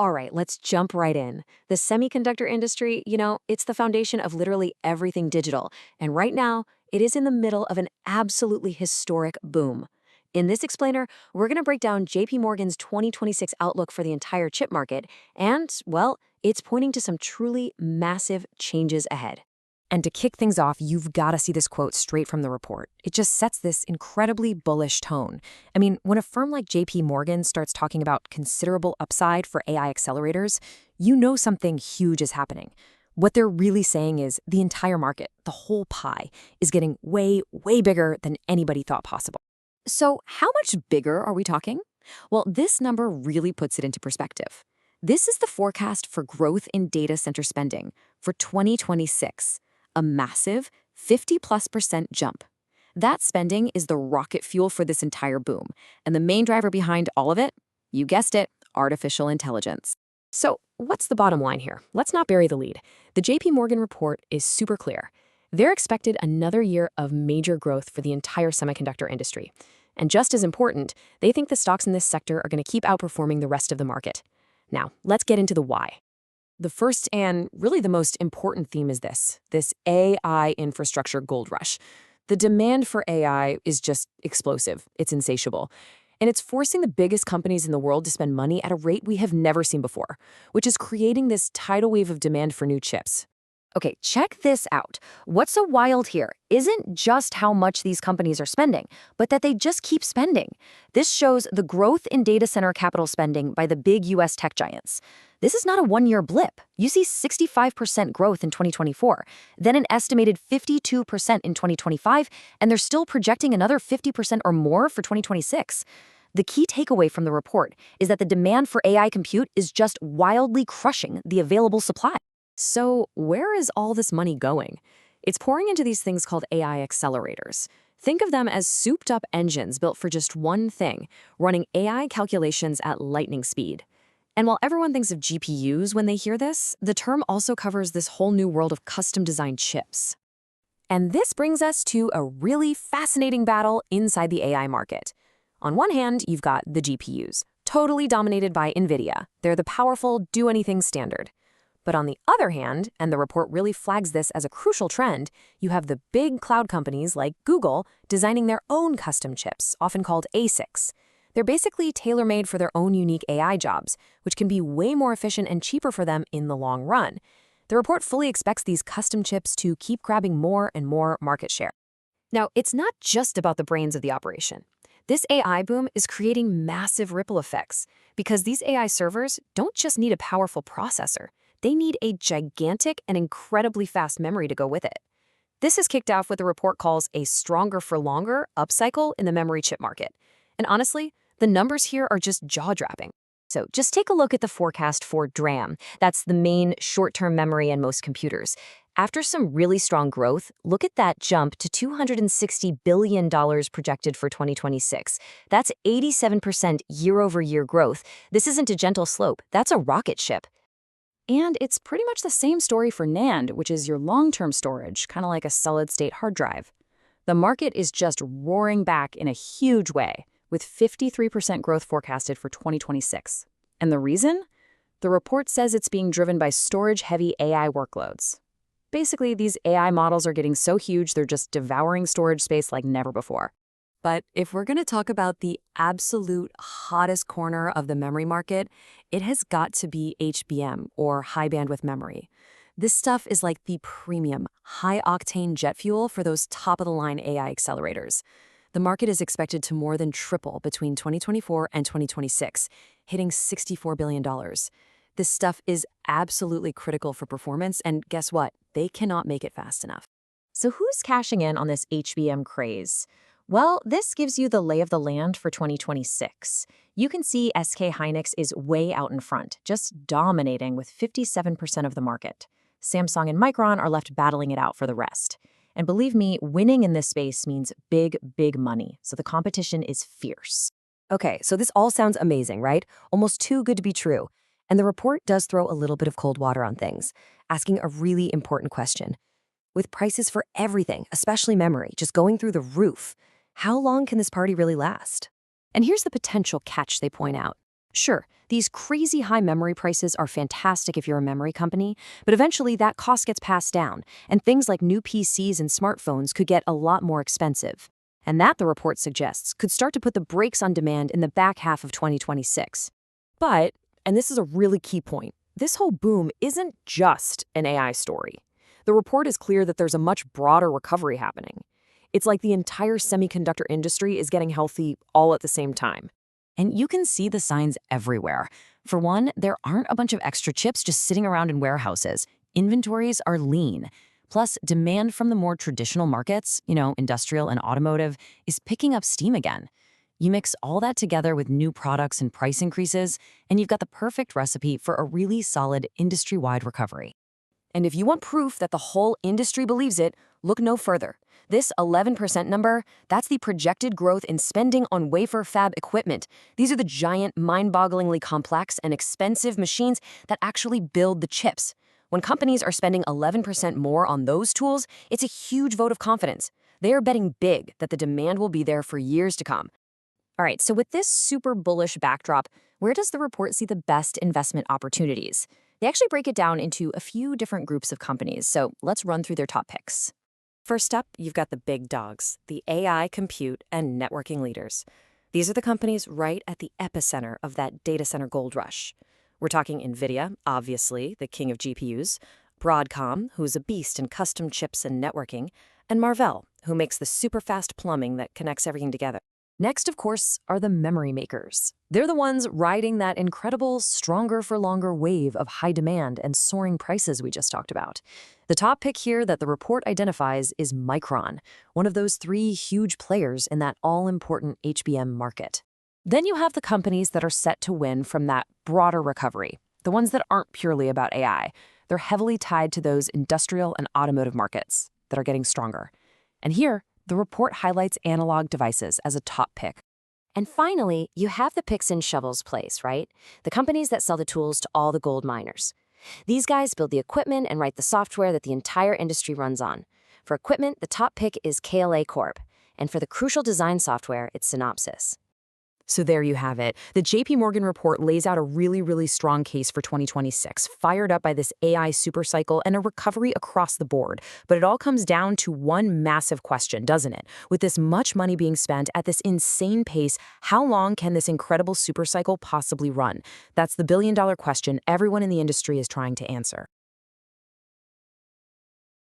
All right, let's jump right in. The semiconductor industry, it's the foundation of literally everything digital. And right now, it is in the middle of an absolutely historic boom. In this explainer, we're going to break down JP Morgan's 2026 outlook for the entire chip market, and, well, it's pointing to some truly massive changes ahead. And to kick things off, you've got to see this quote straight from the report. It just sets this incredibly bullish tone. I mean, when a firm like JP Morgan starts talking about considerable upside for AI accelerators, you know something huge is happening. What they're really saying is the entire market, the whole pie, is getting way, way bigger than anybody thought possible. So how much bigger are we talking? Well, this number really puts it into perspective. This is the forecast for growth in data center spending for 2026. A massive 50+% jump. That spending is the rocket fuel for this entire boom, and the main driver behind all of it, you guessed it, artificial intelligence. So what's the bottom line here? Let's not bury the lead. The JP Morgan report is super clear. They're expected another year of major growth for the entire semiconductor industry. And just as important, they think the stocks in this sector are going to keep outperforming the rest of the market. Now, let's get into the why. The first and really the most important theme is this AI infrastructure gold rush. The demand for AI is just explosive. It's insatiable. And it's forcing the biggest companies in the world to spend money at a rate we have never seen before, which is creating this tidal wave of demand for new chips. Okay, check this out. What's so wild here isn't just how much these companies are spending, but that they just keep spending. This shows the growth in data center capital spending by the big US tech giants. This is not a one-year blip. You see 65% growth in 2024, then an estimated 52% in 2025, and they're still projecting another 50% or more for 2026. The key takeaway from the report is that the demand for AI compute is just wildly crushing the available supply. So where is all this money going? It's pouring into these things called AI accelerators. Think of them as souped-up engines built for just one thing, running AI calculations at lightning speed. And while everyone thinks of GPUs when they hear this, the term also covers this whole new world of custom-designed chips. And this brings us to a really fascinating battle inside the AI market. On one hand, you've got the GPUs, totally dominated by NVIDIA. They're the powerful, do-anything standard. But on the other hand, and the report really flags this as a crucial trend, you have the big cloud companies like Google designing their own custom chips, often called ASICs. They're basically tailor-made for their own unique AI jobs, which can be way more efficient and cheaper for them in the long run. The report fully expects these custom chips to keep grabbing more and more market share. Now, it's not just about the brains of the operation. This AI boom is creating massive ripple effects because these AI servers don't just need a powerful processor. They need a gigantic and incredibly fast memory to go with it. This has kicked off what the report calls a stronger for longer upcycle in the memory chip market. And honestly, the numbers here are just jaw-dropping. So just take a look at the forecast for DRAM. That's the main short-term memory in most computers. After some really strong growth, look at that jump to $260 billion projected for 2026. That's 87% year-over-year growth. This isn't a gentle slope. That's a rocket ship. And it's pretty much the same story for NAND, which is your long-term storage, kind of like a solid-state hard drive. The market is just roaring back in a huge way, with 53% growth forecasted for 2026. And the reason? The report says it's being driven by storage-heavy AI workloads. Basically, these AI models are getting so huge they're just devouring storage space like never before. But if we're going to talk about the absolute hottest corner of the memory market, it has got to be HBM, or high bandwidth memory. This stuff is like the premium, high-octane jet fuel for those top-of-the-line AI accelerators. The market is expected to more than triple between 2024 and 2026, hitting $64 billion. This stuff is absolutely critical for performance, and guess what? They cannot make it fast enough. So who's cashing in on this HBM craze? Well, this gives you the lay of the land for 2026. You can see SK Hynix is way out in front, just dominating with 57% of the market. Samsung and Micron are left battling it out for the rest. And believe me, winning in this space means big, big money, so the competition is fierce. Okay, so this all sounds amazing, right? Almost too good to be true. And the report does throw a little bit of cold water on things, asking a really important question. With prices for everything, especially memory, just going through the roof, how long can this party really last? And here's the potential catch they point out. Sure, These crazy high memory prices are fantastic if you're a memory company, but eventually that cost gets passed down, and things like new PCs and smartphones could get a lot more expensive. And that, the report suggests, could start to put the brakes on demand in the back half of 2026. But, and this is a really key point, this whole boom isn't just an AI story. The report is clear that there's a much broader recovery happening. It's like the entire semiconductor industry is getting healthy all at the same time. And you can see the signs everywhere. For one, there aren't a bunch of extra chips just sitting around in warehouses. Inventories are lean. Plus, demand from the more traditional markets, industrial and automotive, is picking up steam again. You mix all that together with new products and price increases, and you've got the perfect recipe for a really solid industry-wide recovery. And if you want proof that the whole industry believes it, look no further. This 11% number, that's the projected growth in spending on wafer fab equipment. These are the giant, mind-bogglingly complex and expensive machines that actually build the chips. When companies are spending 11% more on those tools, it's a huge vote of confidence. They are betting big that the demand will be there for years to come. All right, so with this super bullish backdrop, where does the report see the best investment opportunities? They actually break it down into a few different groups of companies, so let's run through their top picks. First up, you've got the big dogs, the AI, compute, and networking leaders. These are the companies right at the epicenter of that data center gold rush. We're talking NVIDIA, obviously, the king of GPUs, Broadcom, who's a beast in custom chips and networking, and Marvell, who makes the super fast plumbing that connects everything together. Next, of course, are the memory makers. They're the ones riding that incredible stronger for longer wave of high demand and soaring prices we just talked about. The top pick here that the report identifies is Micron, one of those three huge players in that all-important HBM market. Then you have the companies that are set to win from that broader recovery, the ones that aren't purely about AI. They're heavily tied to those industrial and automotive markets that are getting stronger. And here, the report highlights analog devices as a top pick. And finally, you have the picks and shovels place, right? The companies that sell the tools to all the gold miners. These guys build the equipment and write the software that the entire industry runs on. For equipment, the top pick is KLA Corp. And for the crucial design software, it's Synopsys. So there you have it. The JP Morgan report lays out a really, really strong case for 2026, fired up by this AI supercycle and a recovery across the board. But it all comes down to one massive question, doesn't it? With this much money being spent at this insane pace, how long can this incredible supercycle possibly run? That's the billion-dollar question everyone in the industry is trying to answer.